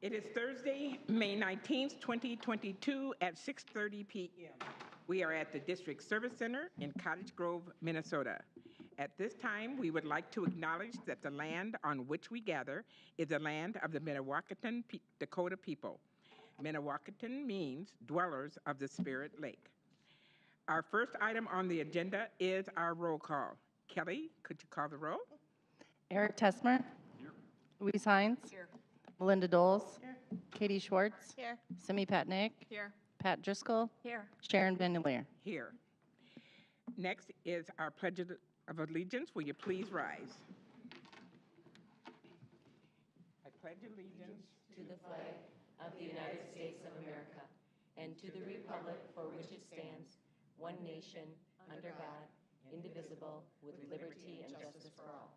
It is Thursday, May 19th, 2022 at 6:30 p.m. We are at the District Service Center in Cottage Grove, Minnesota. At this time, we would like to acknowledge that the land on which we gather is the land of the Minnewacan Dakota people. Minnewacan means dwellers of the Spirit Lake. Our first item on the agenda is our roll call. Kelly, could you call the roll? Eric Tessmer. Here. Louise Hines. Here. Melinda Doles. Here. Katie Schwartz. Here. Simi Patnaik. Here. Pat Driscoll. Here. Sharon Van der Leer. Here. Next is our Pledge of Allegiance. Will you please rise? I pledge allegiance to the flag of the United States of America and to the republic for which it stands, one nation, under God, indivisible, with liberty and justice for all.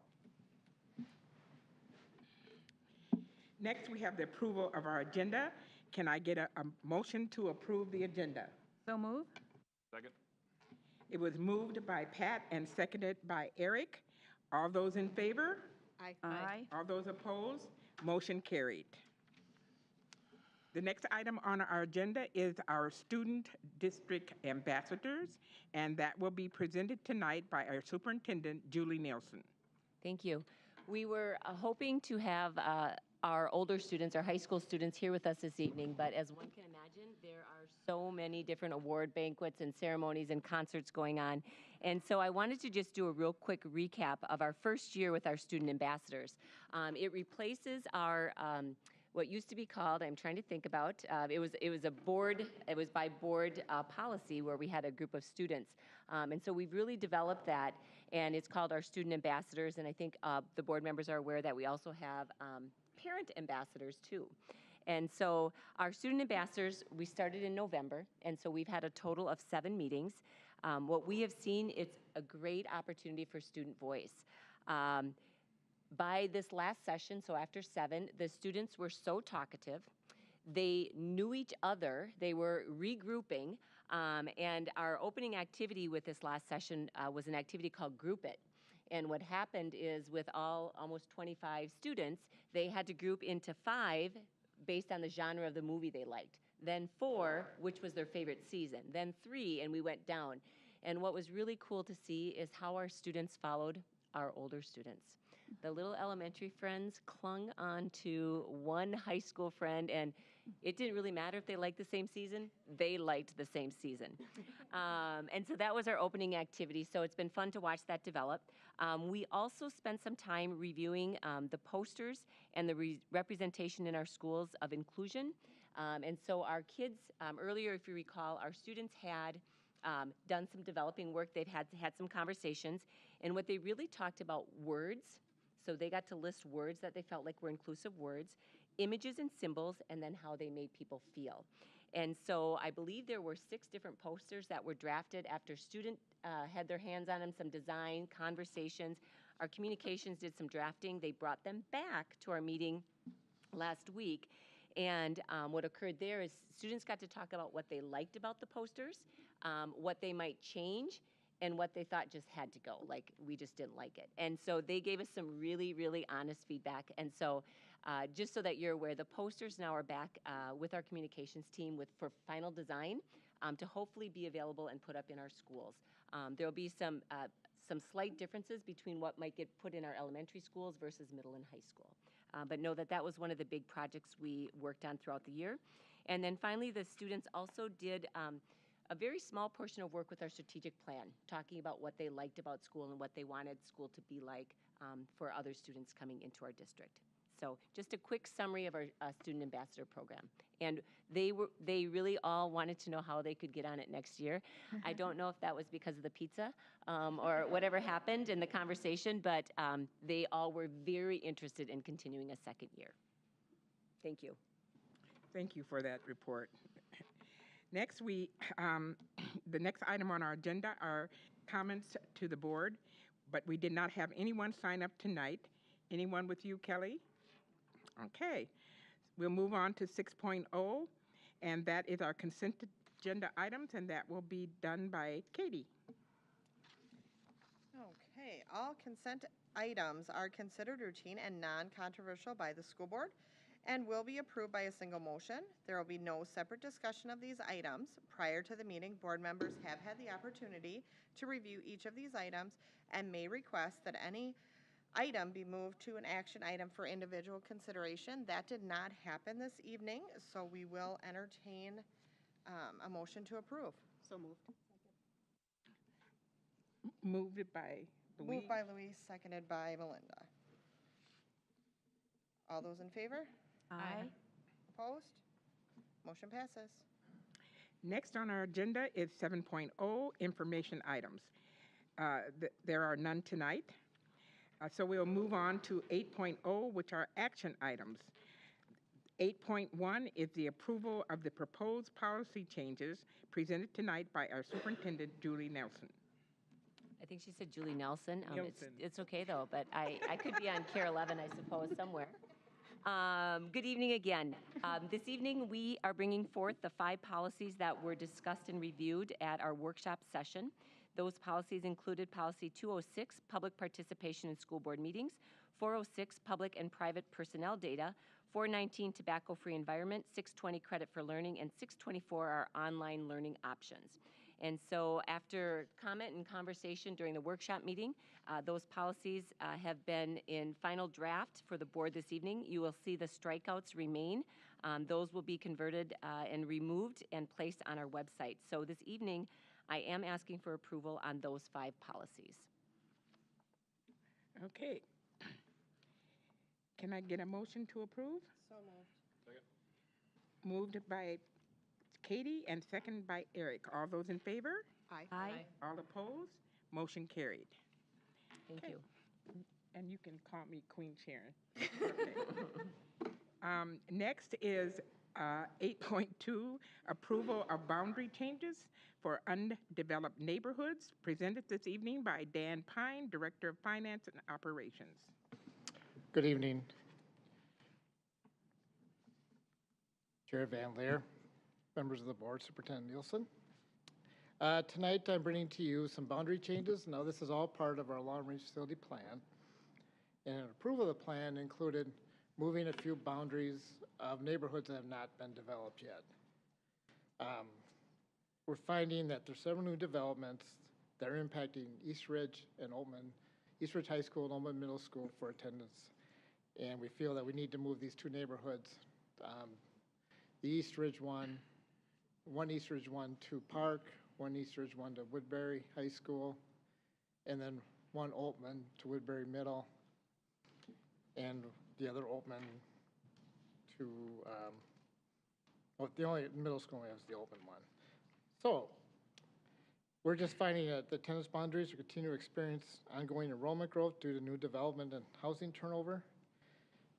Next, we have the approval of our agenda. Can I get a motion to approve the agenda? So move. Second. It was moved by Pat and seconded by Eric. All those in favor? Aye. Aye. All those opposed? Motion carried. The next item on our agenda is our student district ambassadors, and that will be presented tonight by our superintendent, Julie Nielsen. Thank you. We were hoping to have our older students, our high school students, here with us this evening, but as one can imagine, there are so many different award banquets and ceremonies and concerts going on. And so I wanted to just do a real quick recap of our first year with our student ambassadors. It replaces our what used to be called, I'm trying to think about, it was by board policy where we had a group of students. And so we've really developed that, and it's called our student ambassadors, and I think the board members are aware that we also have parent ambassadors too. And so our student ambassadors, we started in November, and so we've had a total of 7 meetings. What we have seen, it's a great opportunity for student voice. By this last session, so after 7, the students were so talkative. They knew each other. They were regrouping. And our opening activity with this last session was an activity called Group It. And what happened is with almost 25 students, they had to group into 5 based on the genre of the movie they liked. Then 4, which was their favorite season. Then 3, and we went down. And what was really cool to see is how our students followed our older students. The little elementary friends clung on to one high school friend, and it didn't really matter if they liked the same season. They liked the same season. And so that was our opening activity, so it's been fun to watch that develop. We also spent some time reviewing the posters and the representation in our schools of inclusion. And so our kids, earlier, if you recall, our students had done some developing work. They've had some conversations, and what they really talked about words. So they got to list words that they felt like were inclusive words, images and symbols, and then how they made people feel. And so I believe there were 6 different posters that were drafted after students had their hands on them, some design, conversations. Our communications did some drafting. They brought them back to our meeting last week. And what occurred there is students got to talk about what they liked about the posters, what they might change, and what they thought just had to go, like we just didn't like it. And so they gave us some really, really honest feedback. And so just so that you're aware, the posters now are back with our communications team for final design to hopefully be available and put up in our schools. There will be some slight differences between what might get put in our elementary schools versus middle and high school. But know that that was one of the big projects we worked on throughout the year. And then finally, the students also did a very small portion of work with our strategic plan, talking about what they liked about school and what they wanted school to be like for other students coming into our district. So just a quick summary of our student ambassador program. And they really all wanted to know how they could get on it next year. I don't know if that was because of the pizza or whatever happened in the conversation, but they all were very interested in continuing a second year. Thank you. Thank you for that report. Next, the next item on our agenda are comments to the board, but we did not have anyone sign up tonight. Anyone with you, Kelly? Okay. We'll move on to 6.0, and that is our consent agenda items, and that will be done by Katie. Okay, all consent items are considered routine and non-controversial by the school board. and will be approved by a single motion. There will be no separate discussion of these items. Prior to the meeting, board members have had the opportunity to review each of these items and may request that any item be moved to an action item for individual consideration. That did not happen this evening, so we will entertain a motion to approve. So moved. Moved by Louise. Moved by Louise, seconded by Melinda. All those in favor? Aye. Opposed? Motion passes. Next on our agenda is 7.0, information items. There are none tonight. So we'll move on to 8.0, which are action items. 8.1 is the approval of the proposed policy changes presented tonight by our Superintendent, Julie Nelson. I think she said Julie Nelson. Nelson. It's okay though, but I could be on Care 11, I suppose, somewhere. Good evening again. This evening, we are bringing forth the 5 policies that were discussed and reviewed at our workshop session. Those policies included Policy 206, Public Participation in School Board Meetings, 406, Public and Private Personnel Data, 419, Tobacco-Free Environment, 620, Credit for Learning, and 624 are online learning options. And so after comment and conversation during the workshop meeting, those policies have been in final draft for the board this evening. You will see the strikeouts remain. Those will be converted and removed and placed on our website. So this evening, I am asking for approval on those 5 policies. Okay. Can I get a motion to approve? So moved. Moved by Katie and seconded by Eric. All those in favor? Aye. All opposed? Motion carried. Thank Okay. you. And you can call me Queen Sharon. Okay. Next is 8.2, approval of boundary changes for undeveloped neighborhoods, presented this evening by Dan Pine, Director of Finance and Operations. Good evening. Chair Van Leer, members of the board, Superintendent Nielsen. Tonight I'm bringing to you some boundary changes. Now this is all part of our long-range facility plan. And an approval of the plan included moving a few boundaries of neighborhoods that have not been developed yet. We're finding that there's several new developments that are impacting East Ridge and East Ridge High School and Oldman Middle School for attendance. And we feel that we need to move these 2 neighborhoods. The East Ridge one East Ridge one to Park, one East Ridge one to Woodbury High School, and then one Oldman to Woodbury Middle, and the other Oldman to, well, the only middle school only has the Oldman one. So, we're just finding that the attendance boundaries will continue to experience ongoing enrollment growth due to new development and housing turnover.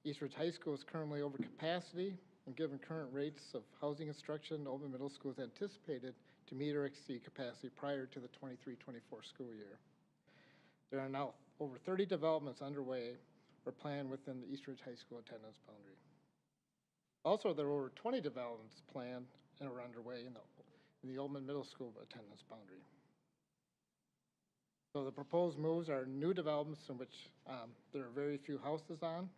East Ridge High School is currently over capacity, and given current rates of housing construction, Oldman Middle School is anticipated to meet or exceed capacity prior to the 23-24 school year. There are now over 30 developments underway or planned within the East Ridge High School attendance boundary. Also, there are over 20 developments planned and are underway in the Oldman Middle School attendance boundary. So the proposed moves are new developments in which there are very few houses on.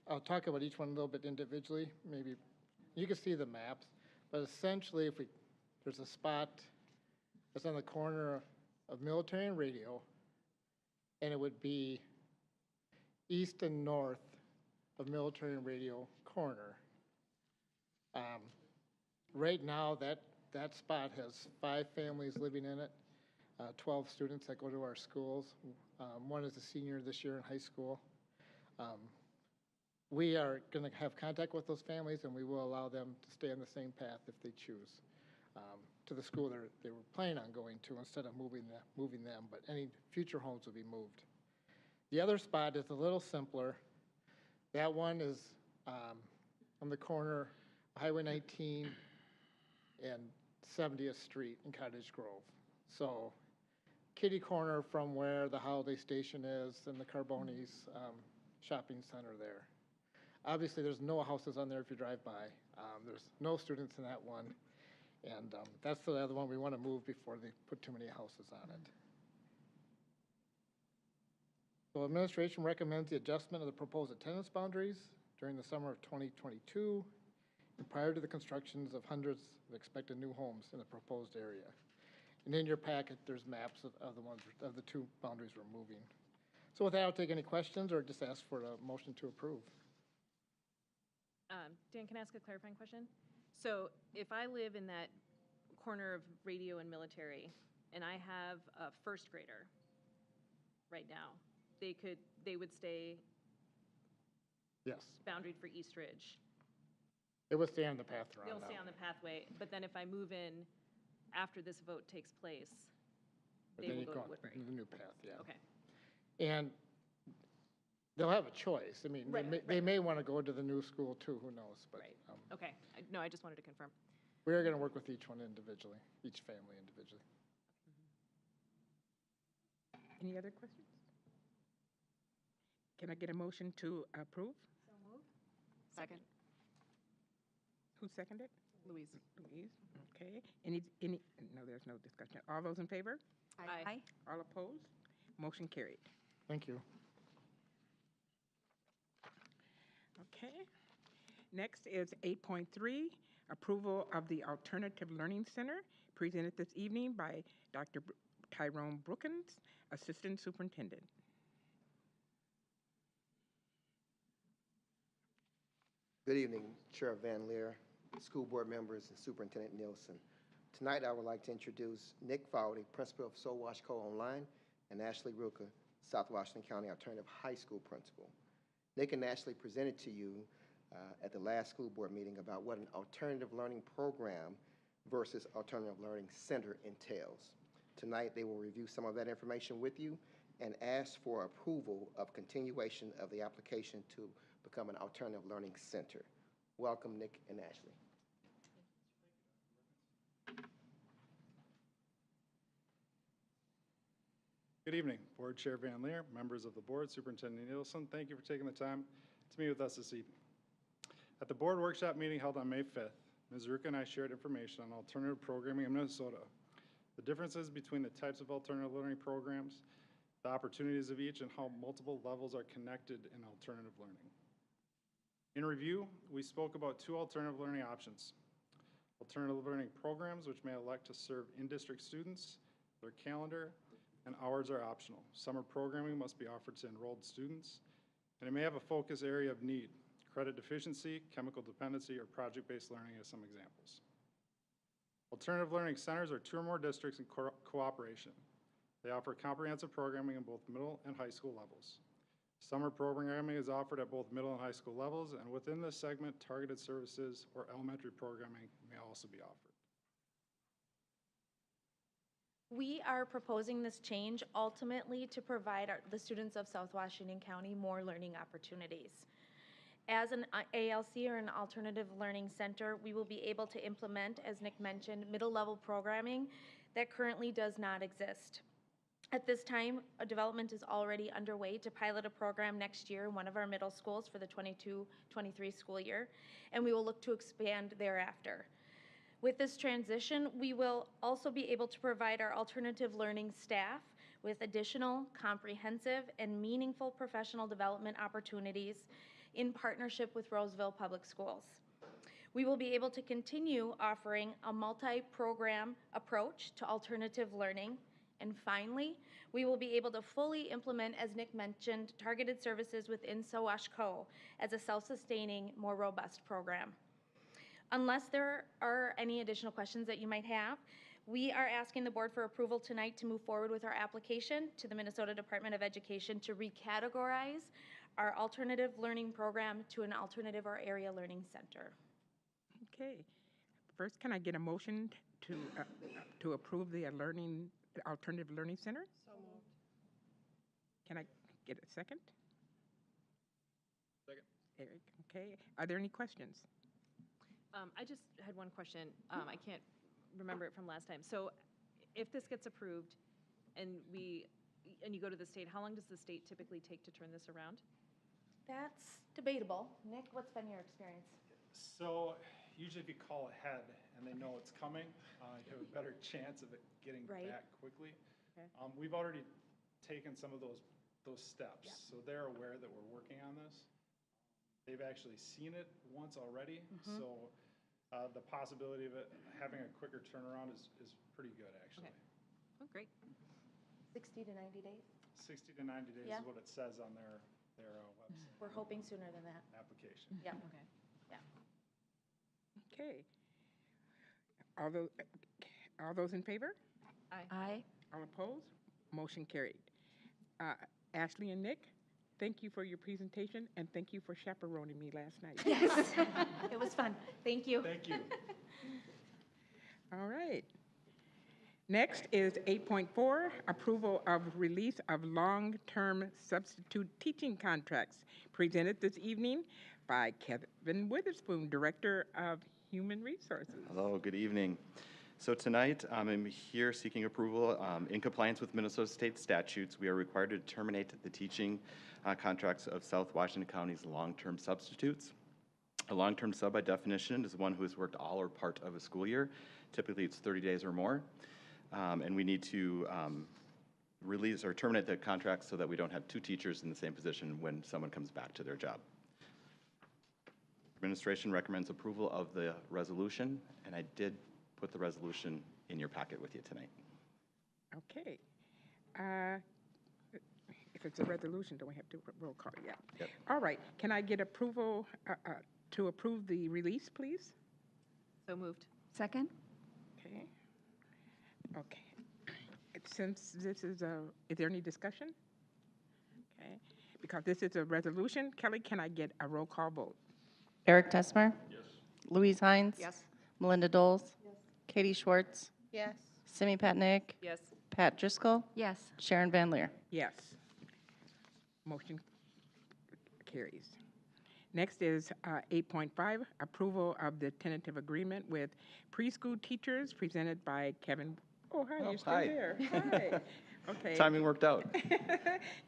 I'll talk about each one a little bit individually. Maybe you can see the maps, but essentially, there's a spot that's on the corner of Military and Radio, and it would be east and north of Military and Radio corner. Right now, that spot has 5 families living in it, 12 students that go to our schools. One is a senior this year in high school. We are going to have contact with those families, and we will allow them to stay on the same path if they choose to the school they were planning on going to instead of moving them, but any future homes will be moved. The other spot is a little simpler. That one is on the corner of Highway 19 and 70th Street in Cottage Grove. So kitty corner from where the Holiday Station is and the Carbonis shopping center there. Obviously, there's no houses on there if you drive by. There's no students in that one. And that's the other one we want to move before they put too many houses on it. So administration recommends the adjustment of the proposed attendance boundaries. during the summer of 2022 and prior to the constructions of hundreds of expected new homes in the proposed area. And in your packet, there's maps of the two boundaries we're moving. So with that, I'll take any questions or just ask for a motion to approve. Dan, can I ask a clarifying question? So if I live in that corner of radio and military, and I have a first grader right now, they would stay Yes, boundaried for East Ridge. it would stay on the path they're on They'll now. stay on the pathway, but then if I move in after this vote takes place, But they then will you go go to on Woodbury. the new path, yeah. Okay. And they'll have a choice. I mean, they may want to go to the new school too, who knows? But Right. Okay. No, I just wanted to confirm. we are going to work with each one individually, each family individually. Any other questions? Can I get a motion to approve? Second. Who seconded? Louise. Louise, okay. No, there's no discussion. All those in favor? Aye. All opposed? Motion carried. Thank you. Okay. Next is 8.3, approval of the Alternative Learning Center, presented this evening by Dr. Tyrone Brookins, Assistant Superintendent. Good evening, Chair Van Leer, school board members, and Superintendent Nielsen. Tonight, I would like to introduce Nick Fowley, Principal of SoWashCo Online, and Ashley Ruka, South Washington County Alternative High School Principal. Nick and Ashley presented to you at the last school board meeting about what an alternative learning program versus alternative learning center entails. Tonight, they will review some of that information with you and ask for approval of continuation of the application to become an alternative learning center. Welcome, Nick and Ashley. Good evening, Board Chair Van Leer, members of the board, Superintendent Nielsen. Thank you for taking the time to meet with us this evening. At the board workshop meeting held on May 5th, Ms. Ruka and I shared information on alternative programming in Minnesota, the differences between the types of alternative learning programs, the opportunities of each, and how multiple levels are connected in alternative learning. In review, we spoke about two alternative learning options: alternative learning programs, which may elect to serve in-district students. Their calendar and hours are optional. Summer programming must be offered to enrolled students, and it may have a focus area of need: credit deficiency, chemical dependency, or project-based learning as some examples. Alternative learning centers are two or more districts in cooperation. They offer comprehensive programming in both middle and high school levels. Summer programming is offered at both middle and high school levels, and within this segment, targeted services or elementary programming may also be offered. We are proposing this change ultimately to provide the students of South Washington County more learning opportunities. As an ALC or an alternative learning center, we will be able to implement, as Nick mentioned, middle level programming that currently does not exist. At this time, a development is already underway to pilot a program next year in one of our middle schools for the 22-23 school year, and we will look to expand thereafter. With this transition, we will also be able to provide our alternative learning staff with additional comprehensive and meaningful professional development opportunities in partnership with Roseville Public Schools. We will be able to continue offering a multi-program approach to alternative learning. And finally, we will be able to fully implement, as Nick mentioned, targeted services within SoWashCo as a self-sustaining, more robust program. Unless there are any additional questions that you might have, we are asking the board for approval tonight to move forward with our application to the Minnesota Department of Education to recategorize our alternative learning program to an alternative or area learning center. Okay. First, can I get a motion to approve the Alternative Learning Center? So moved. Can I get a second? Second. Eric, okay. Are there any questions? I just had one question. I can't remember it from last time. So if this gets approved and you go to the state, how long does the state typically take to turn this around? That's debatable. Nick, what's been your experience? So usually if you call ahead and they know it's coming, you have a better chance of it getting Right. back quickly. Okay. We've already taken some of those steps, Yeah. so they're aware that we're working on this. they've actually seen it once already. So the possibility of it having a quicker turnaround is pretty good, actually. Okay. Oh, great. 60 to 90 days. 60 to 90 days Yeah. is what it says on their website We're hoping sooner than that. application. Yeah. Okay. Okay. All those in favor? Aye. All opposed? Motion carried. Ashley and Nick, thank you for your presentation, and thank you for chaperoning me last night. Yes. It was fun. Thank you. Thank you. All right. Next is 8.4, approval of release of long-term substitute teaching contracts, presented this evening by Kevin Witherspoon, Director of Human Resources. Hello, good evening. So tonight, I'm here seeking approval. In compliance with Minnesota state statutes, we are required to terminate the teaching contracts of South Washington County's long-term substitutes. A long-term sub, by definition, is one who has worked all or part of a school year. Typically, it's 30 days or more. And we need to release or terminate the contracts so that we don't have two teachers in the same position when someone comes back to their job. Administration recommends approval of the resolution, and I did put the resolution in your packet with you tonight. Okay. If it's a resolution, don't we have to roll call? Yeah. Yep. All right. Can I get approval to approve the release, please? So moved. Second? Okay. Okay. Since this is there any discussion? Okay. Because this is a resolution, Kelly, can I get a roll call vote? Eric Tessmer? Yes. Louise Hines? Yes. Melinda Doles? Yes. Katie Schwartz? Yes. Simi Patnick? Yes. Pat Driscoll? Yes. Sharon Van Leer? Yes. Motion carries. Next is 8.5, approval of the tentative agreement with preschool teachers, presented by Kevin. Oh, hi, Oh, you're still hi. there. Hi. Okay. Timing worked out.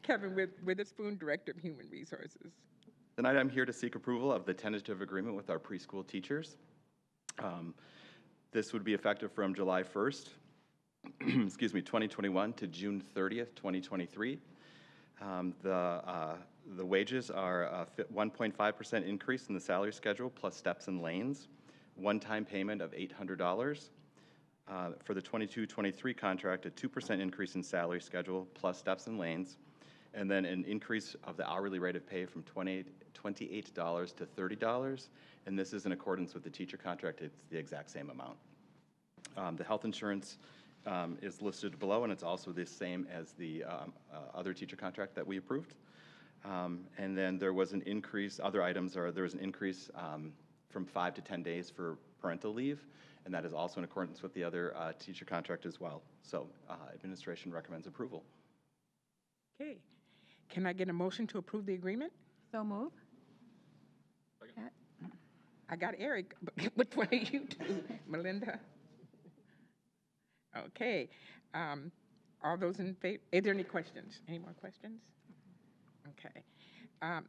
Kevin Witherspoon, Director of Human Resources. Tonight, I'm here to seek approval of the tentative agreement with our preschool teachers. This would be effective from July 1st, excuse me, 2021 to June 30th, 2023. The wages are a 1.5% increase in the salary schedule plus steps and lanes, one-time payment of $800. For the 22-23 contract, a 2% increase in salary schedule plus steps and lanes, and then an increase of the hourly rate of pay from $28 to $30, and this is in accordance with the teacher contract. It's the exact same amount. The health insurance is listed below, and it's also the same as the other teacher contract that we approved. And then there was an increase, other items are, there was an increase from 5 to 10 days for parental leave, and that is also in accordance with the other teacher contract as well. So administration recommends approval. Okay. Can I get a motion to approve the agreement? So move. I got Eric, but which one are you two? Melinda? Okay. All those in favor, is there any questions? Any more questions? Okay.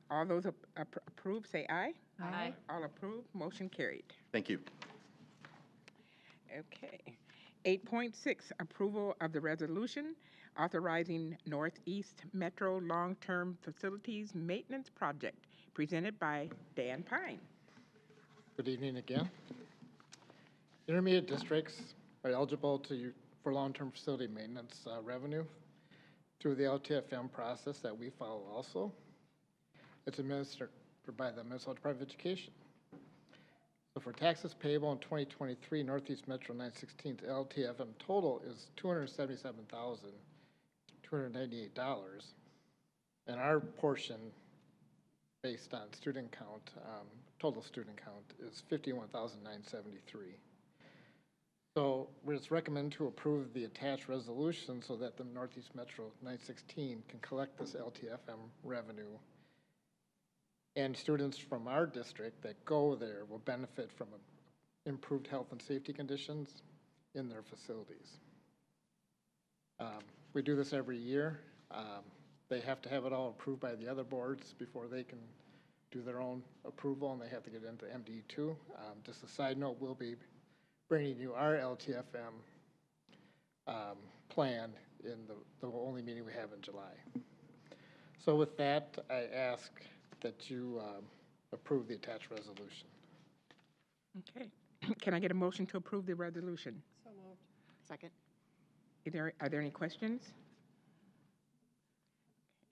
All those approve, say aye. Aye. All approve, motion carried. Thank you. Okay. 8.6, approval of the resolution authorizing Northeast Metro Long-Term Facilities Maintenance Project, presented by Dan Pine. Good evening again. Intermediate districts are eligible for long-term facility maintenance revenue through the LTFM process that we follow also. It's administered by the Minnesota Department of Education. So for taxes payable in 2023, Northeast Metro 916th LTFM total is $277,298. And our portion, based on student count, total student count, is 51,973. So it's recommended to approve the attached resolution so that the Northeast Metro 916 can collect this LTFM revenue. And students from our district that go there will benefit from improved health and safety conditions in their facilities. We do this every year. They have to have it all approved by the other boards before they can do their own approval, and they have to get into MD2. Just a side note, we'll be bringing you our LTFM plan in the only meeting we have in July. So with that, I ask that you approve the attached resolution. Okay. Can I get a motion to approve the resolution? Second. Are there any questions?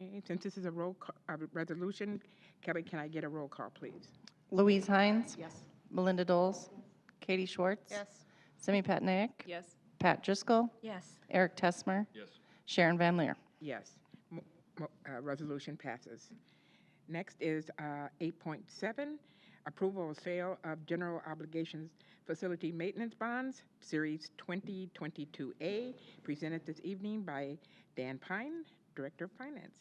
Okay, since this is a resolution, Kelly, can I get a roll call, please? Louise Hines. Yes. Melinda Doles. Katie Schwartz. Yes. Simi Patnaik. Yes. Pat Driscoll. Yes. Eric Tessmer. Yes. Sharon Van Leer. Yes. Resolution passes. Next is 8.7, approval of sale of general obligations facility maintenance bonds, Series 2022A, presented this evening by Dan Pine, Director of Finance.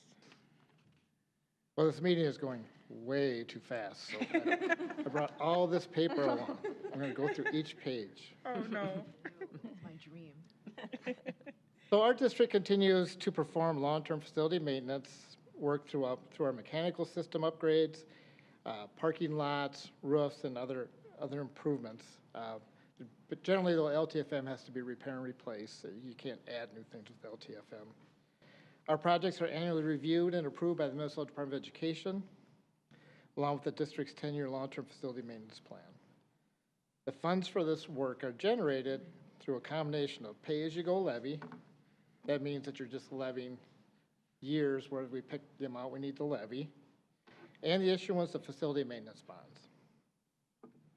Well, this meeting is going way too fast, so I brought all this paper along. I'm going to go through each page. Oh, no. My dream. So our district continues to perform long-term facility maintenance work through our mechanical system upgrades, parking lots, roofs, and other improvements. But generally, the LTFM has to be repair and replace. You can't add new things with LTFM. Our projects are annually reviewed and approved by the Minnesota Department of Education, along with the district's 10-year long-term facility maintenance plan. The funds for this work are generated through a combination of pay-as-you-go levy. That means that you're just levying years where we pick the amount we need to levy, and the issuance of facility maintenance bonds.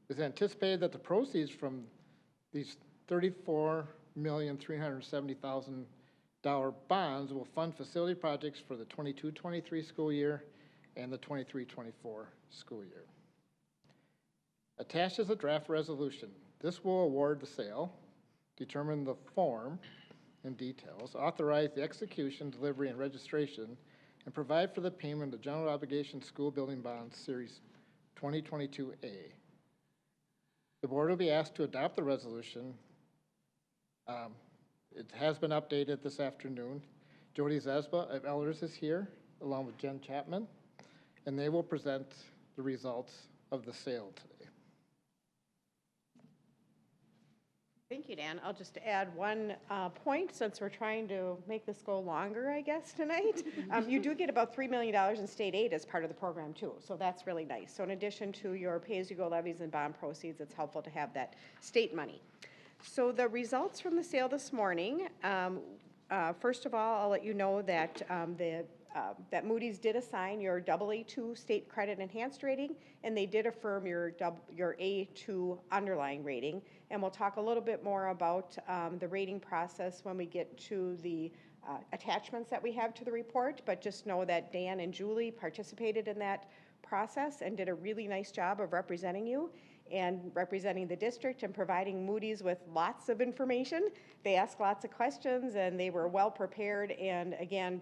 It's anticipated that the proceeds from these $34,370,000 bonds will fund facility projects for the 22-23 school year and the 23-24 school year. Attached is a draft resolution. This will award the sale, determine the form and details, authorize the execution, delivery, and registration, and provide for the payment of general obligation school building bonds Series 2022A. The board will be asked to adopt the resolution. It has been updated this afternoon. Jody Zesba of Elders is here, along with Jen Chapman, and they will present the results of the sale today. Thank you, Dan. I'll just add one point, since we're trying to make this go longer, I guess, tonight. You do get about $3 million in state aid as part of the program, too, so that's really nice. So in addition to your pay-as-you-go levies and bond proceeds, it's helpful to have that state money. So the results from the sale this morning, first of all, I'll let you know that that Moody's did assign your AA2 state credit enhanced rating, and they did affirm your A2 underlying rating. And we'll talk a little bit more about the rating process when we get to the attachments that we have to the report, but just know that Dan and Julie participated in that process and did a really nice job of representing you and representing the district and providing Moody's with lots of information. They asked lots of questions, and they were well prepared and, again,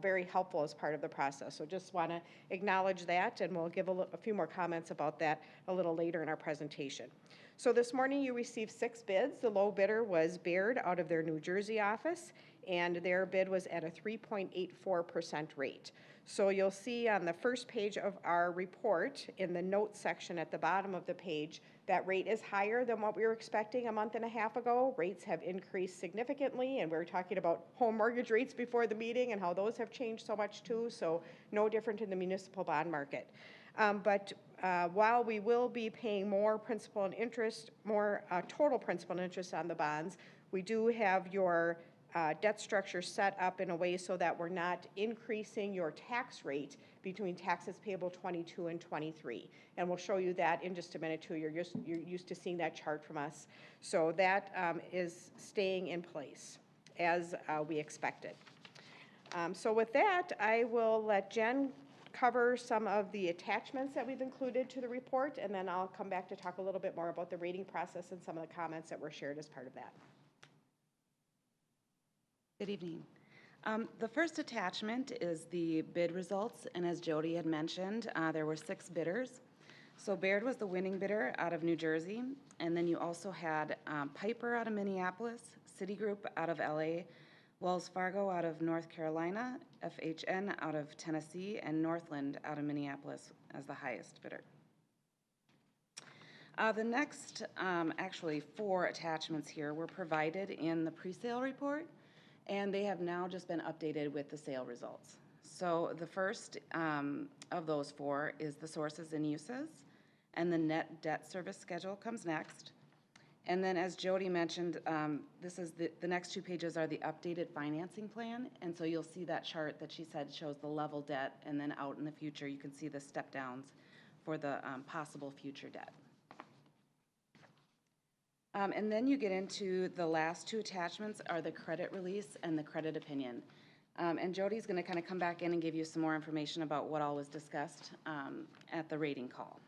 very helpful as part of the process. So just want to acknowledge that, and we'll give a few more comments about that a little later in our presentation. So this morning you received 6 bids. The low bidder was Baird out of their New Jersey office, and their bid was at a 3.84% rate. So you'll see on the first page of our report, in the notes section at the bottom of the page, that rate is higher than what we were expecting a month and a half ago. Rates have increased significantly, and we were talking about home mortgage rates before the meeting and how those have changed so much too, so no different in the municipal bond market. But while we will be paying more principal and interest, more total principal and interest on the bonds, we do have your debt structure set up in a way so that we're not increasing your tax rate between taxes payable 22 and 23. And we'll show you that in just a minute too. You're used to seeing that chart from us. So that is staying in place as we expected. So with that, I will let Jen cover some of the attachments that we've included to the report, and then I'll come back to talk a little bit more about the rating process and some of the comments that were shared as part of that. Good evening. The first attachment is the bid results, and as Jody had mentioned, there were 6 bidders. So Baird was the winning bidder out of New Jersey, and then you also had Piper out of Minneapolis, Citigroup out of LA, Wells Fargo out of North Carolina, FHN out of Tennessee, and Northland out of Minneapolis as the highest bidder. The next, actually 4 attachments here were provided in the pre-sale report, and they have now just been updated with the sale results. So the first of those four is the sources and uses, and the net debt service schedule comes next. And then, as Jody mentioned, this is the next 2 pages are the updated financing plan, and so you'll see that chart that she said shows the level debt, and then out in the future, you can see the step downs for the possible future debt. And then you get into the last 2 attachments are the credit release and the credit opinion. And Jody's going to kind of come back in and give you some more information about what all was discussed at the rating call.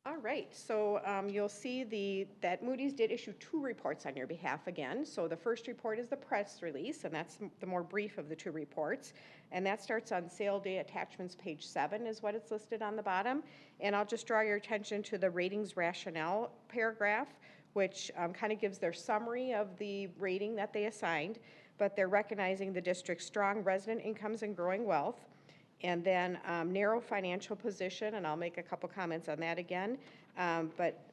All right, so you'll see that Moody's did issue 2 reports on your behalf again. So the first report is the press release, and that's the more brief of the 2 reports. And that starts on sale day attachments, page 7 is what it's listed on the bottom. And I'll just draw your attention to the ratings rationale paragraph, which kind of gives their summary of the rating that they assigned. But they're recognizing the district's strong resident incomes and growing wealth. And then narrow financial position, and I'll make a couple comments on that again, but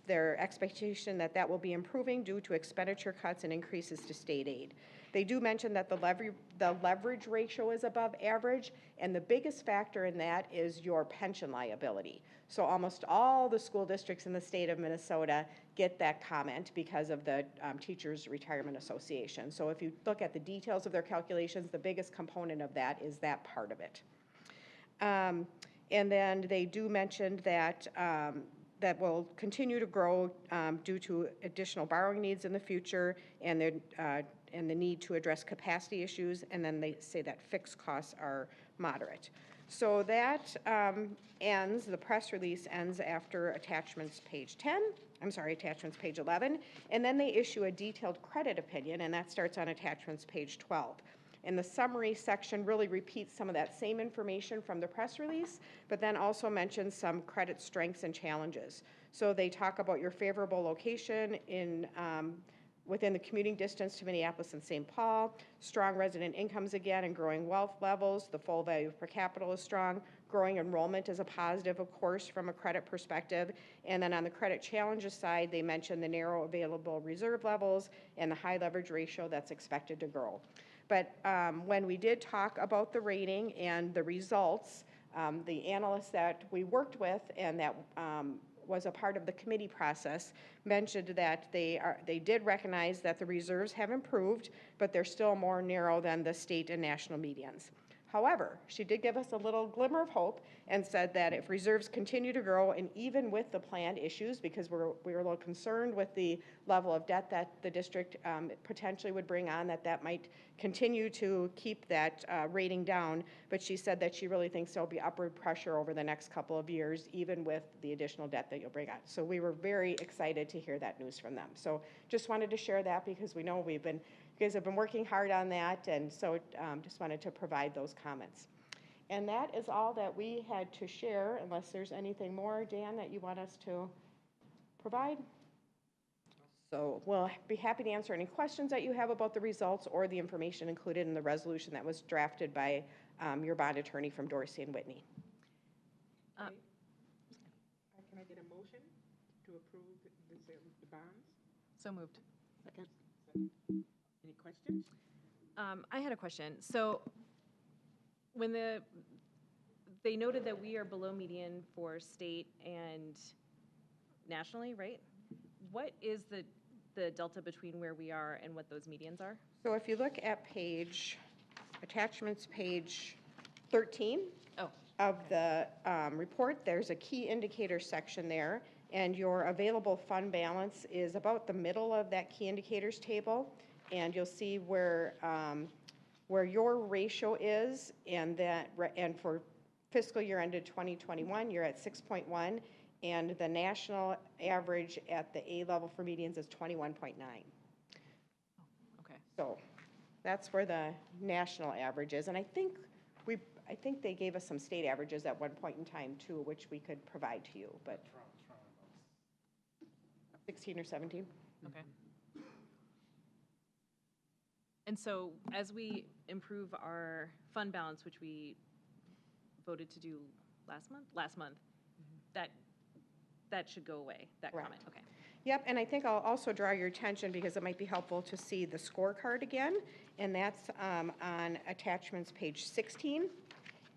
their expectation that that will be improving due to expenditure cuts and increases to state aid. They do mention that the leverage ratio is above average, and the biggest factor in that is your pension liability. So almost all the school districts in the state of Minnesota get that comment because of the Teachers Retirement Association. So if you look at the details of their calculations, the biggest component of that is that part of it. And then they do mention that that will continue to grow due to additional borrowing needs in the future and the need to address capacity issues, and then they say that fixed costs are moderate. So that ends, the press release ends after attachments page 11, and then they issue a detailed credit opinion, and that starts on attachments page 12. And the summary section really repeats some of that same information from the press release, but then also mentions some credit strengths and challenges. So they talk about your favorable location within the commuting distance to Minneapolis and St. Paul, strong resident incomes again and growing wealth levels, the full value per capita is strong, growing enrollment is a positive, of course, from a credit perspective, and then on the credit challenges side, they mention the narrow available reserve levels and the high leverage ratio that's expected to grow. But when we did talk about the rating and the results, the analysts that we worked with and that was a part of the committee process mentioned that they did recognize that the reserves have improved, but they're still more narrow than the state and national medians. However, she did give us a little glimmer of hope and said that if reserves continue to grow, and even with the planned issues, because we were a little concerned with the level of debt that the district potentially would bring on, that might continue to keep that rating down. But she said that she really thinks there'll be upward pressure over the next couple of years, even with the additional debt that you'll bring on. So we were very excited to hear that news from them. So just wanted to share that because we know you guys have been working hard on that, and so just wanted to provide those comments. And that is all that we had to share, unless there's anything more, Dan, that you want us to provide? So we'll be happy to answer any questions that you have about the results or the information included in the resolution that was drafted by your bond attorney from Dorsey and Whitney. Can I get a motion to approve the bonds? So moved. Second. Any questions? I had a question. So when they noted that we are below median for state and nationally, right? What is the delta between where we are and what those medians are? So if you look at attachments page 13 of the report, there's a key indicator section there, and your available fund balance is about the middle of that key indicators table. And you'll see where your ratio is, and for fiscal year ended 2021, you're at 6.1, and the national average at the A level for medians is 21.9. Okay. So that's where the national average is, and I think they gave us some state averages at one point in time too, which we could provide to you, but 16 or 17. Okay. And so as we improve our fund balance, which we voted to do last month, that should go away, that Correct. comment, okay. Yep, and I think I'll also draw your attention because it might be helpful to see the scorecard again, and that's on attachments page 16.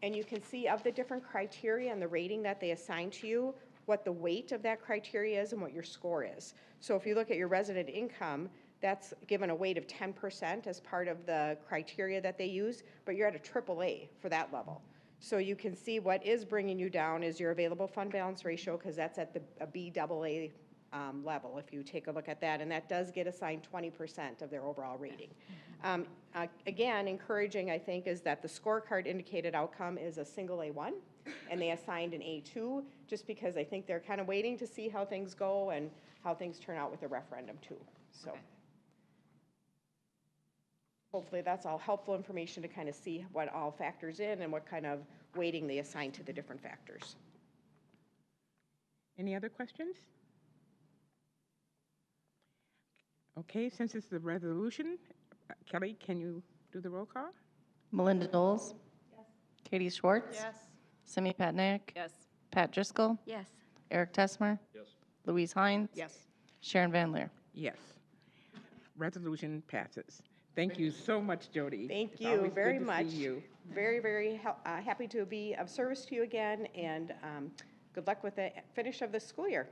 And you can see of the different criteria and the rating that they assign to you, what the weight of that criteria is and what your score is. So if you look at your resident income, that's given a weight of 10% as part of the criteria that they use, but you're at a AAA for that level. So you can see what is bringing you down is your available fund balance ratio, because that's at a BAA level, if you take a look at that, and that does get assigned 20% of their overall rating. Again, encouraging, I think, is that the scorecard indicated outcome is a single A1, and they assigned an A2, just because I think they're kind of waiting to see how things go and how things turn out with the referendum, too. So hopefully that's all helpful information to kind of see what all factors in and what kind of weighting they assign to the different factors. Any other questions? Okay, since it's the resolution, Kelly, can you do the roll call? Melinda Knowles? Yes. Katie Schwartz? Yes. Simi Patnaik? Yes. Pat Driscoll? Yes. Eric Tessmer? Yes. Louise Hines? Yes. Sharon Van Leer? Yes. Resolution passes. Thank you so much, Jody. Thank It's you always very good to see much. you. Very, very happy to be of service to you again, and good luck with the finish of the school year.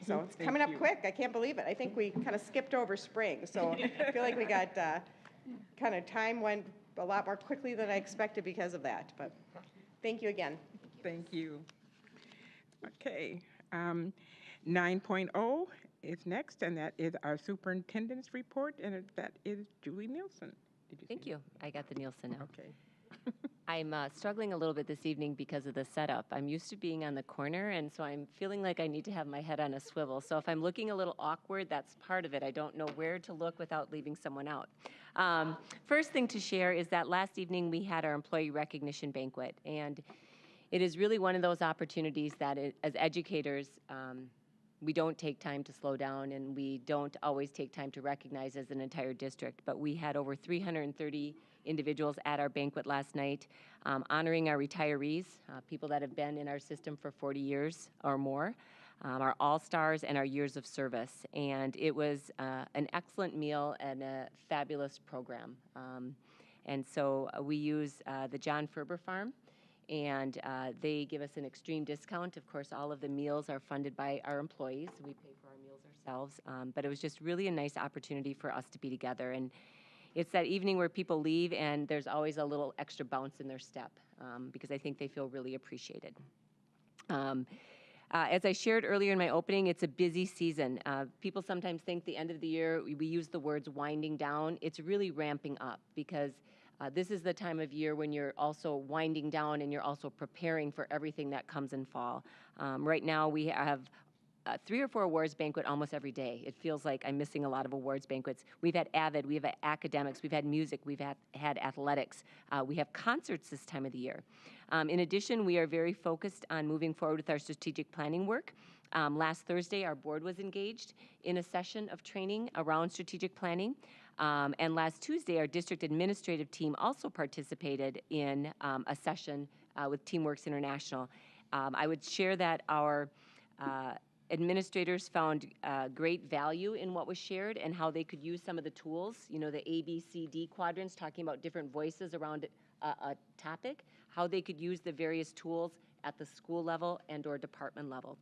So it's Thank coming up you. quick. I can't believe it. I think we kind of skipped over spring, so I feel like we got kind of time went a lot more quickly than I expected because of that. But thank you again. Thank you. Okay, 9.0 is next, and that is our superintendent's report, and that is Julie Nielsen. Did you Thank see you. I got the Nielsen now. that? Okay. I'm struggling a little bit this evening because of the setup. I'm used to being on the corner, and so I'm feeling like I need to have my head on a swivel. So if I'm looking a little awkward, that's part of it. I don't know where to look without leaving someone out. First thing to share is that last evening we had our employee recognition banquet, and it is really one of those opportunities that as educators, we don't take time to slow down, and we don't always take time to recognize as an entire district. But we had over 330 individuals at our banquet last night, honoring our retirees, people that have been in our system for 40 years or more, our all-stars and our years of service. And it was an excellent meal and a fabulous program. And so we use the John Ferber Farm, and they give us an extreme discount. Of course, all of the meals are funded by our employees. We pay for our meals ourselves. But it was just really a nice opportunity for us to be together. And it's that evening where people leave, and there's always a little extra bounce in their step, because I think they feel really appreciated. As I shared earlier in my opening, it's a busy season. People sometimes think the end of the year, we use the words winding down. It's really ramping up, because this is the time of year when you're also winding down and you're also preparing for everything that comes in fall. Right now we have 3 or 4 awards banquet almost every day. It feels like I'm missing a lot of awards banquets. We've had AVID, we've had academics, we've had music, we've had athletics. We have concerts this time of the year. In addition, we are very focused on moving forward with our strategic planning work. Last Thursday, our board was engaged in a session of training around strategic planning. And last Tuesday, our district administrative team also participated in a session with TeamWorks International. I would share that our administrators found great value in what was shared and how they could use some of the tools, you know, the A, B, C, D quadrants, talking about different voices around a topic, how they could use the various tools at the school level and or department level.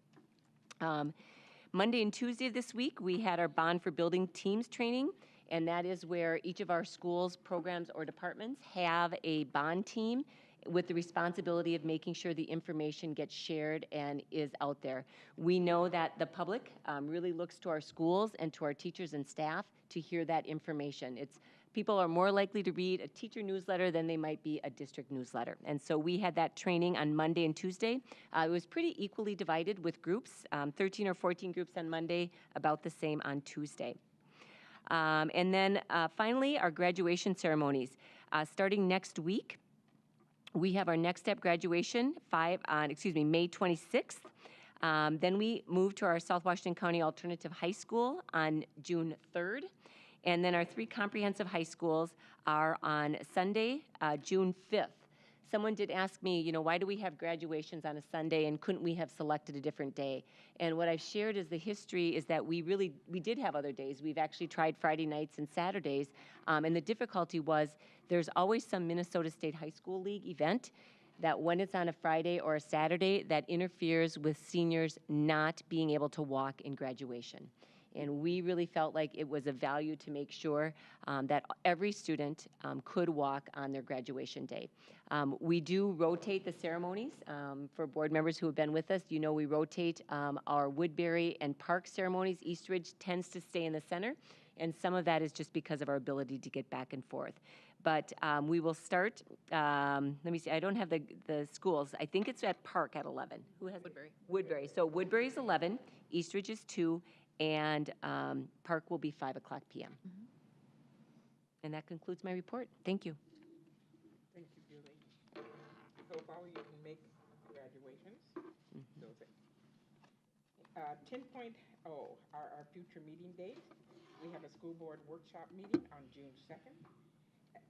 Monday and Tuesday of this week, we had our Bond for Building Teams training, and that is where each of our schools, programs, or departments have a bond team with the responsibility of making sure the information gets shared and is out there. We know that the public really looks to our schools and to our teachers and staff to hear that information. People are more likely to read a teacher newsletter than they might be a district newsletter. And so we had that training on Monday and Tuesday. It was pretty equally divided with groups, 13 or 14 groups on Monday, about the same on Tuesday. And then finally, our graduation ceremonies. Starting next week, we have our Next Step graduation, May 26th. Then we move to our South Washington County Alternative High School on June 3rd. And then our 3 comprehensive high schools are on Sunday, June 5th. Someone did ask me, why do we have graduations on a Sunday and couldn't we have selected a different day? And what I've shared is the history is that we did have other days. We've actually tried Friday nights and Saturdays. And the difficulty was there's always some Minnesota State High School League event that when it's on a Friday or a Saturday, that interferes with seniors not being able to walk in graduation. And we really felt like it was a value to make sure that every student could walk on their graduation day. We do rotate the ceremonies. For board members who have been with us, we rotate our Woodbury and Park ceremonies. East Ridge tends to stay in the center, and some of that is just because of our ability to get back and forth. But we will start, let me see, I don't have the schools. I think it's at Park at 11. Who has Woodbury. Woodbury. So Woodbury's 11, East Ridge is 2, and Park will be 5 o'clock p.m. And that concludes my report. Thank you. Thank you, Julie. I hope all of you can make graduations. Those are- 10.0 are our future meeting dates. We have a school board workshop meeting on June 2nd,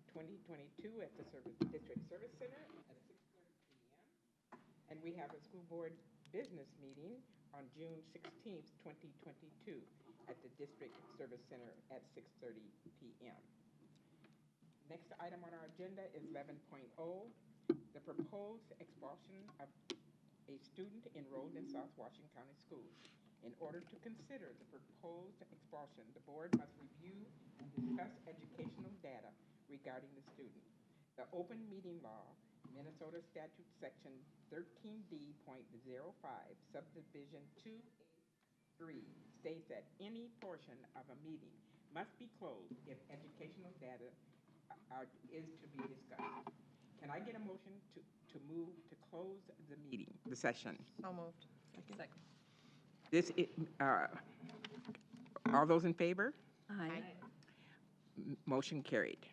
2022 at the District Service Center at 6:30 p.m. And we have a school board business meeting on June 16th, 2022 at the District Service Center at 6:30 p.m. Next item on our agenda is 11.0, the proposed expulsion of a student enrolled in South Washington County Schools. In order to consider the proposed expulsion, the board must review and discuss educational data regarding the student. The open meeting law, Minnesota Statute Section 13D.05, subdivision 2A3, states that any portion of a meeting must be closed if educational data is to be discussed. Can I get a motion to move to close the meeting, the session? So moved. Second. This, all those in favor? Aye. Motion carried.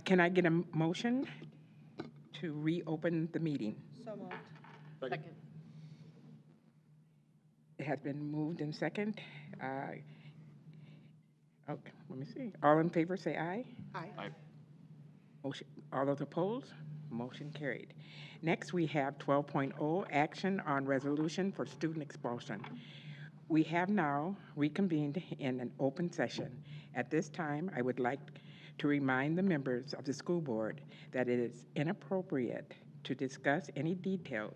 Can I get a motion to reopen the meeting? So moved. Second. It has been moved in second. Okay, let me see. All in favor, say aye. Aye. Motion, all those opposed? Motion carried. Next, we have 12.0, action on resolution for student expulsion. We have now reconvened in an open session. At this time, I would like to remind the members of the school board that it is inappropriate to discuss any details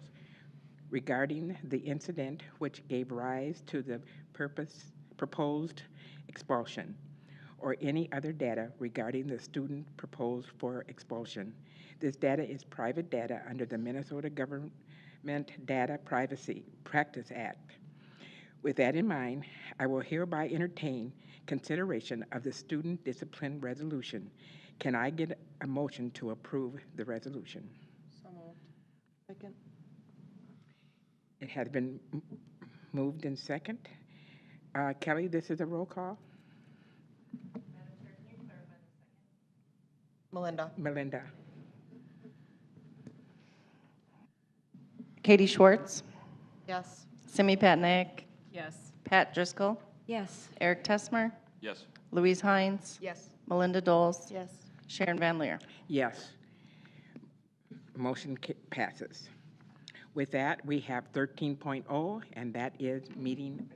regarding the incident which gave rise to the proposed expulsion, or any other data regarding the student proposed for expulsion. This data is private data under the Minnesota Government Data Privacy Practice Act. With that in mind, I will hereby entertain consideration of the student discipline resolution. Can I get a motion to approve the resolution? So moved. Second. It has been moved in second. Kelly, this is a roll call. Melinda. Melinda. Katie Schwartz, Yes. Simi Patnaik, Yes. Pat Driscoll, Yes. Eric Tessmer, Yes. Louise Hines, Yes. Melinda Doles, Yes. Sharon Van Leer. Yes. Motion passes. With that, we have 13.0, and that is meeting